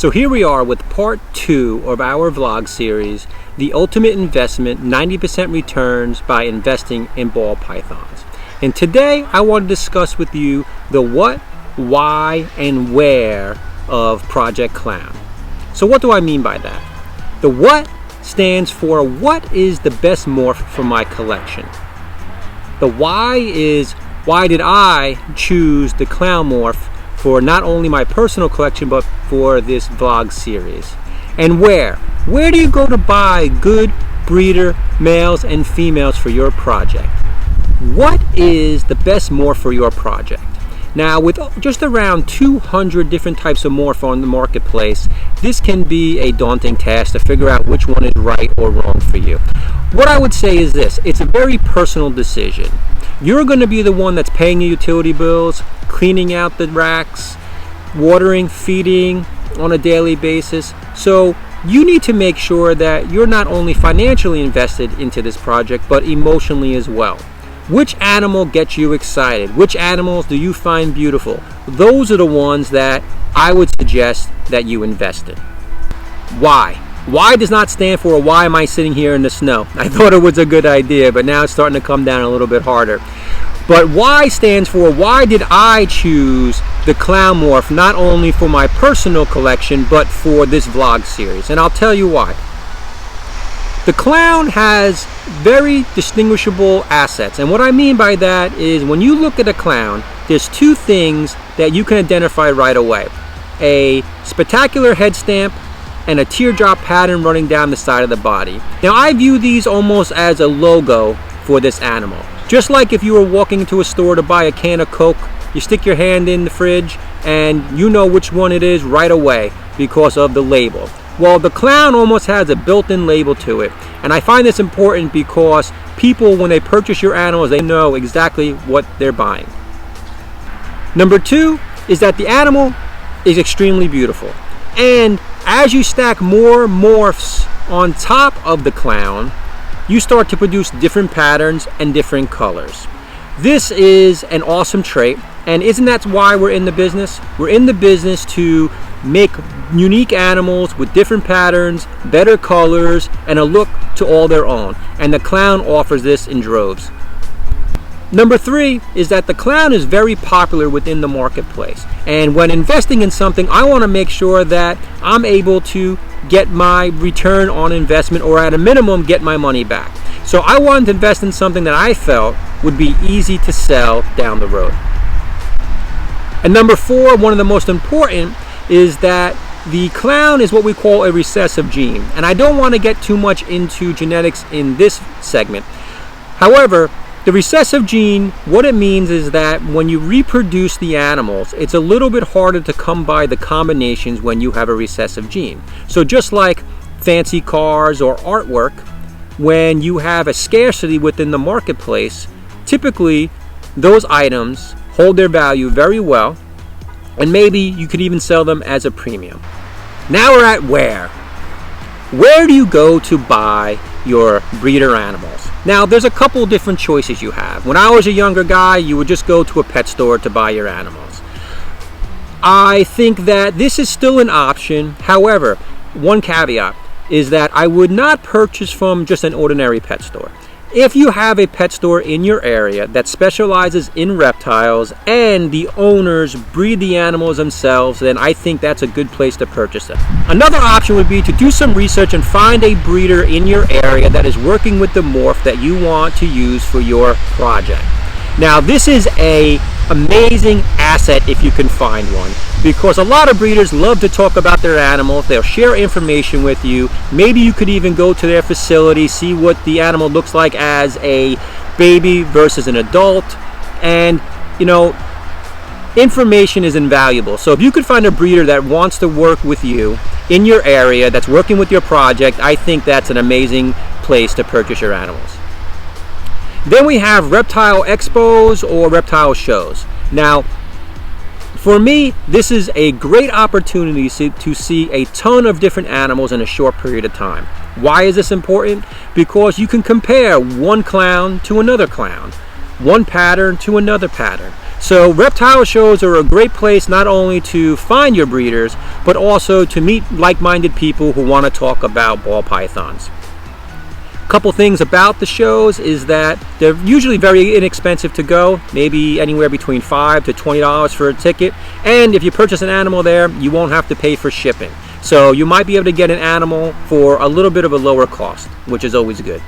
So here we are with part 2 of our vlog series, The Ultimate Investment, 90% Returns by Investing in Ball Pythons. And today I want to discuss with you the what, why, and where of Project Clown. So what do I mean by that? The what stands for what is the best morph for my collection. The why is why did I choose the clown morph for not only my personal collection but for this vlog series. And where do you go to buy good breeder males and females for your project? What is the best morph for your project? Now, with just around 200 different types of morph on the marketplace, this can be a daunting task to figure out which one is right or wrong for you. What I would say is this: it's a very personal decision. You're going to be the one that's paying your utility bills, cleaning out the racks, watering, feeding on a daily basis. So you need to make sure that you're not only financially invested into this project, but emotionally as well. Which animal gets you excited? Which animals do you find beautiful? Those are the ones that I would suggest that you invest in. Why? Why does not stand for why am I sitting here in the snow? I thought it was a good idea, but now it's starting to come down a little bit harder. But why stands for why did I choose the clown morph, not only for my personal collection, but for this vlog series. And I'll tell you why. The clown has very distinguishable assets. And what I mean by that is when you look at a clown, there's two things that you can identify right away. A spectacular head stamp and a teardrop pattern running down the side of the body. Now I view these almost as a logo for this animal. Just like if you were walking into a store to buy a can of Coke, you stick your hand in the fridge and you know which one it is right away because of the label. Well, the clown almost has a built-in label to it. And I find this important because people, when they purchase your animals, they know exactly what they're buying. Number 2 is that the animal is extremely beautiful. And as you stack more morphs on top of the clown, you start to produce different patterns and different colors. This is an awesome trait, and isn't that why we're in the business? We're in the business to make unique animals with different patterns, better colors, and a look to all their own. And the clown offers this in droves. Number 3 is that the clown is very popular within the marketplace. And when investing in something, I want to make sure that I'm able to get my return on investment, or at a minimum, get my money back. So I wanted to invest in something that I felt would be easy to sell down the road. And number 4, one of the most important, is that the clown is what we call a recessive gene. And I don't want to get too much into genetics in this segment. However, the recessive gene, what it means is that when you reproduce the animals, it's a little bit harder to come by the combinations when you have a recessive gene. So just like fancy cars or artwork, when you have a scarcity within the marketplace, typically those items hold their value very well, and maybe you could even sell them as a premium. Now we're at where. Where do you go to buy your breeder animals? Now, there's a couple different choices you have. When I was a younger guy, you would just go to a pet store to buy your animals. I think that this is still an option. However, one caveat is that I would not purchase from just an ordinary pet store. If you have a pet store in your area that specializes in reptiles and the owners breed the animals themselves, then I think that's a good place to purchase them. Another option would be to do some research and find a breeder in your area that is working with the morph that you want to use for your project. Now, this is an amazing asset if you can find one, because a lot of breeders love to talk about their animals. They'll share information with you. Maybe you could even go to their facility, see what the animal looks like as a baby versus an adult. And, you know, information is invaluable. So if you could find a breeder that wants to work with you in your area, that's working with your project, I think that's an amazing place to purchase your animals. Then we have reptile expos or reptile shows. Now, for me, this is a great opportunity to see a ton of different animals in a short period of time. Why is this important? Because you can compare one clown to another clown, one pattern to another pattern. So reptile shows are a great place not only to find your breeders, but also to meet like-minded people who want to talk about ball pythons. A couple things about the shows is that they're usually very inexpensive to go, maybe anywhere between $5 to $20 for a ticket, and if you purchase an animal there, you won't have to pay for shipping. So you might be able to get an animal for a little bit of a lower cost, which is always good.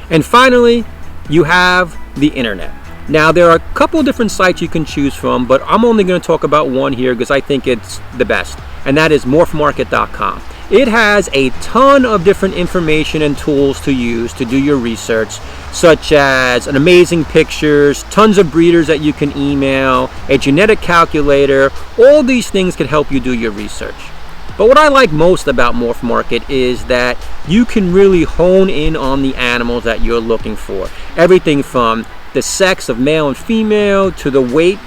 And finally, you have the internet. Now there are a couple different sites you can choose from, but I'm only going to talk about one here because I think it's the best, and that is morphmarket.com. It has a ton of different information and tools to use to do your research, such as amazing pictures, tons of breeders that you can email, a genetic calculator. All these things can help you do your research. But what I like most about Morph Market is that you can really hone in on the animals that you're looking for. Everything from the sex of male and female, to the weight,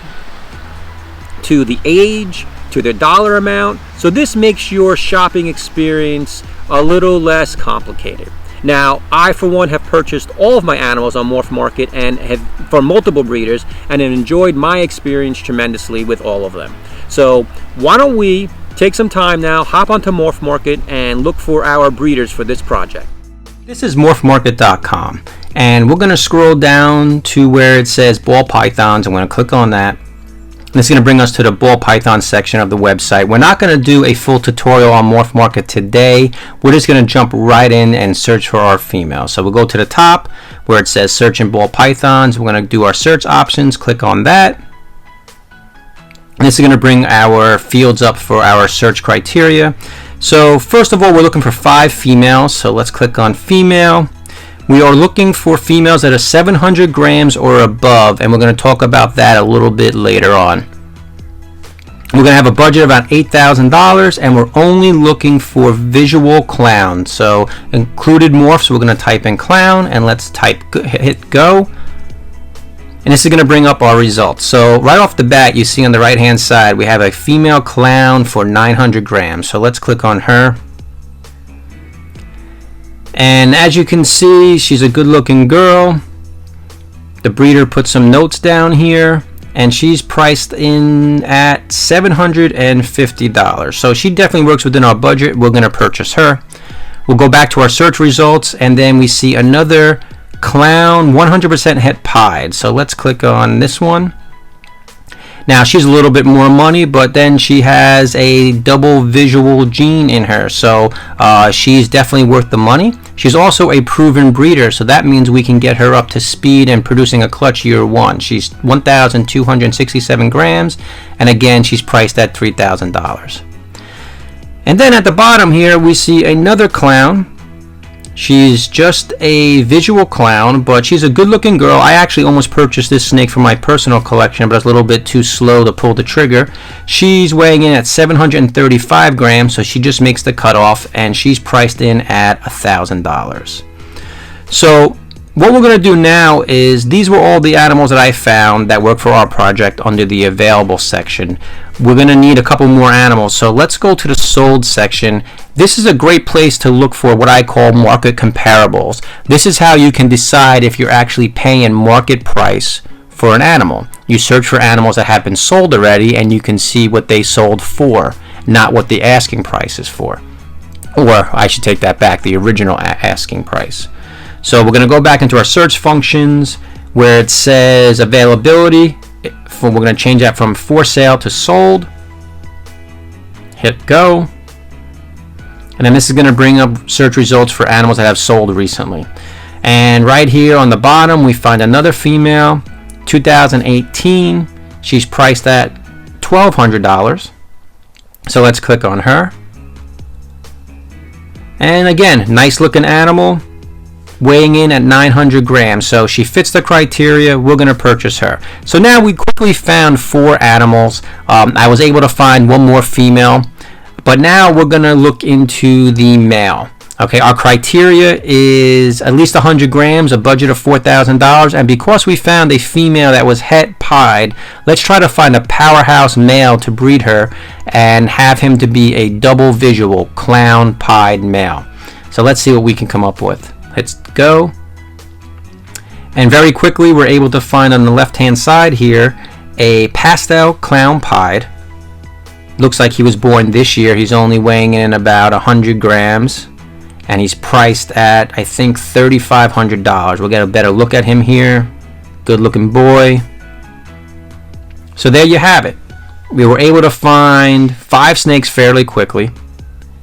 to the age, to the dollar amount. So this makes your shopping experience a little less complicated. Now, I for one have purchased all of my animals on Morph Market and have from multiple breeders and have enjoyed my experience tremendously with all of them. So why don't we take some time now, hop onto Morph Market and look for our breeders for this project. This is morphmarket.com, and we're going to scroll down to where it says ball pythons. I'm going to click on that. This is going to bring us to the ball python section of the website. We're not going to do a full tutorial on Morph Market today. We're just going to jump right in and search for our female. So we'll go to the top where it says search in ball pythons. We're going to do our search options. Click on that. And this is going to bring our fields up for our search criteria. So first of all, we're looking for 5 females. So let's click on female. We are looking for females that are 700 grams or above, and we're going to talk about that a little bit later on. We're going to have a budget of about $8,000, and we're only looking for visual clown. So included morphs, we're going to type in clown, and let's hit go. And this is going to bring up our results. So right off the bat, you see on the right hand side, we have a female clown for 900 grams. So let's click on her. And as you can see, she's a good looking girl. The breeder put some notes down here, and she's priced in at $750. So she definitely works within our budget. We're going to purchase her. We'll go back to our search results, and then we see another clown 100% het pied. So let's click on this one. Now she's a little bit more money, but then she has a double visual gene in her, so she's definitely worth the money. She's also a proven breeder, so that means we can get her up to speed and producing a clutch year 1. She's 1,267 grams, and again she's priced at $3,000. And then at the bottom here we see another clown. She's just a visual clown, but she's a good looking girl. I actually almost purchased this snake for my personal collection, but I was a little bit too slow to pull the trigger. She's weighing in at 735 grams, so she just makes the cutoff, and she's priced in at $1,000. So what we're going to do now is, these were all the animals that I found that work for our project under the available section. We're going to need a couple more animals, so let's go to the sold section. This is a great place to look for what I call market comparables. This is how you can decide if you're actually paying market price for an animal. You search for animals that have been sold already, and you can see what they sold for, not what the asking price is for. Or I should take that back, the original asking price. So we're going to go back into our search functions where it says availability. We're going to change that from for sale to sold. Hit go. And then this is going to bring up search results for animals that have sold recently. And right here on the bottom we find another female, 2018. She's priced at $1,200. So let's click on her. And again, nice looking animal, weighing in at 900 grams. So she fits the criteria. We're going to purchase her. So now we quickly found 4 animals. I was able to find one more female, but now we're going to look into the male. Okay, our criteria is at least 100 grams, a budget of $4,000, and because we found a female that was het pied, let's try to find a powerhouse male to breed her and have him to be a double visual clown pied male. So let's see what we can come up with. Let's go. And very quickly we're able to find on the left hand side here a pastel clown pied. Looks like he was born this year. He's only weighing in about 100 grams. And he's priced at, I think, $3,500. We'll get a better look at him here. Good looking boy. So there you have it. We were able to find 5 snakes fairly quickly.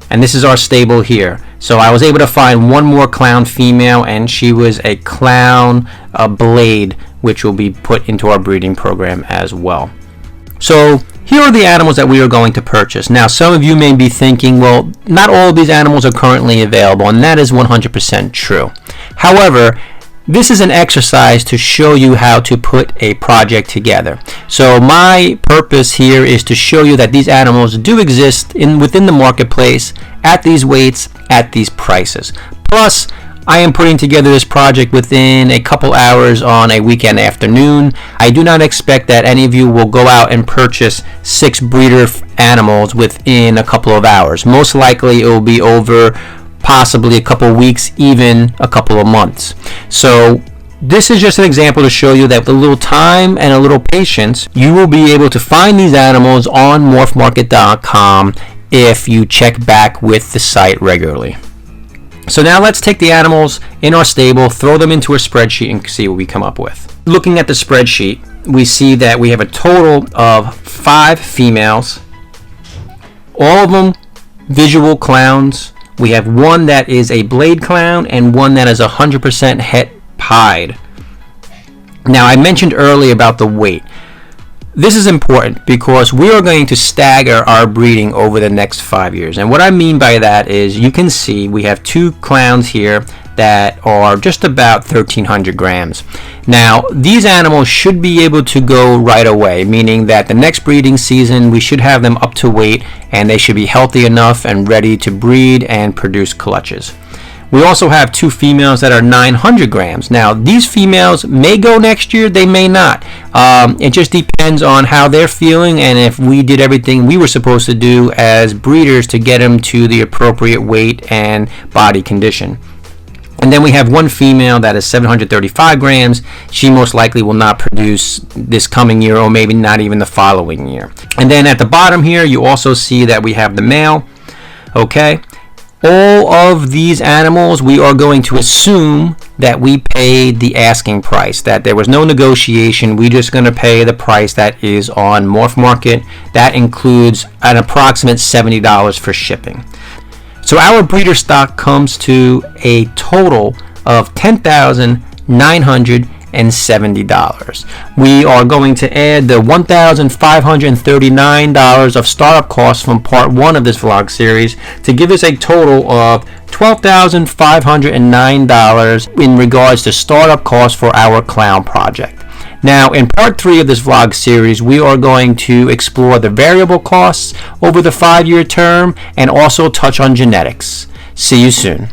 And this is our stable here. So I was able to find one more clown female, and she was a clown blade, which will be put into our breeding program as well. So here are the animals that we are going to purchase. Now, some of you may be thinking, well, not all of these animals are currently available, and that is 100% true. However, this is an exercise to show you how to put a project together. So my purpose here is to show you that these animals do exist within the marketplace at these weights, at these prices. Plus, I am putting together this project within a couple hours on a weekend afternoon. I do not expect that any of you will go out and purchase 6 breeder animals within a couple of hours. Most likely it will be over possibly a couple of weeks, even a couple of months. So this is just an example to show you that with a little time and a little patience, you will be able to find these animals on morphmarket.com if you check back with the site regularly. So now let's take the animals in our stable, throw them into a spreadsheet, and see what we come up with. Looking at the spreadsheet, we see that we have a total of 5 females, all of them visual clowns. We have one that is a blade clown and one that is 100% het pied. Now, I mentioned earlier about the weight. This is important because we are going to stagger our breeding over the next 5 years. And what I mean by that is, you can see we have 2 clowns here that are just about 1,300 grams. Now, these animals should be able to go right away, meaning that the next breeding season we should have them up to weight and they should be healthy enough and ready to breed and produce clutches. We also have 2 females that are 900 grams. Now, these females may go next year, they may not. It just depends on how they're feeling and if we did everything we were supposed to do as breeders to get them to the appropriate weight and body condition. And then we have 1 female that is 735 grams. She most likely will not produce this coming year or maybe not even the following year. And then at the bottom here, you also see that we have the male. Okay. All of these animals, we are going to assume that we paid the asking price, that there was no negotiation. We're just going to pay the price that is on Morph Market. That includes an approximate $70 for shipping. So our breeder stock comes to a total of $10,970. We are going to add the $1,539 of startup costs from part 1 of this vlog series to give us a total of $12,509 in regards to startup costs for our clown project. Now, in part 3 of this vlog series, we are going to explore the variable costs over the 5-year term and also touch on genetics. See you soon.